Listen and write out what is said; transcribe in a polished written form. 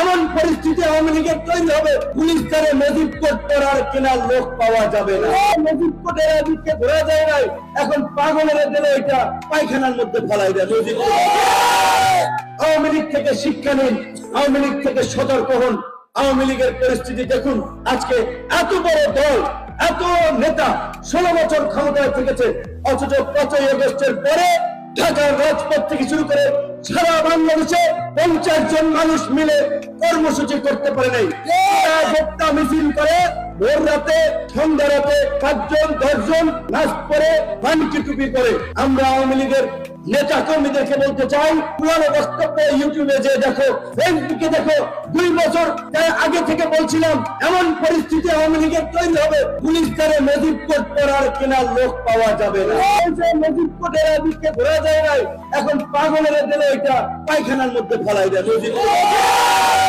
এমন পরিস্থিতি আওয়ামী লীগের তৈরি হবে, পুলিশ দ্বারা নজিব কোর্ট করার কেনার লোক পাওয়া যাবে না। নজিব কোর্টের দিকে ঘোরা যায় নাই, এখন পাগলের দিলে এটা পায়খানার মধ্যে ফেলাই দেয় নজিব। আওয়ামী লীগ থেকে শিক্ষা নিন, আওয়ামী লীগ থেকে সতর্ক হন। আওয়ামী লীগের পরিস্থিতি দেখুন, আজকে এত বড় দল, এত নেতা 16 বছর ক্ষমতায় থেকেছে, অথচ 5ই আগস্টের পরে ঢাকার রাজপথ থেকে শুরু করে সারা বাংলাদেশে 50 জন মানুষ মিলে কর্মসূচি করতে পারে নাই। ভোক্তা মিছিল করে ভোর রাতে, সন্ধ্যা রাতে 5 জন 10 জন নাচ করে, মানকি টুপি করে। আমরা আওয়ামী লীগের নেতা কর্মীদেরকে বলতে চাই, পুরানো বক্তব্য ইউটিউবে যে দেখো, ফেসবুকে দেখো, 2 বছর আগে থেকে বলছিলাম এমন পরিস্থিতি আওয়ামী লীগের তৈরি হবে, পুলিশ দ্বারা নজিব কোর্ট করার কেনার লোক পাওয়া যাবে না। নজিব কোর্টের দিকে ঘোরা যায় নাই, এখন পাগলের দিলে এটা পায়খানার মধ্যে ফেলাই দেয় নজিব।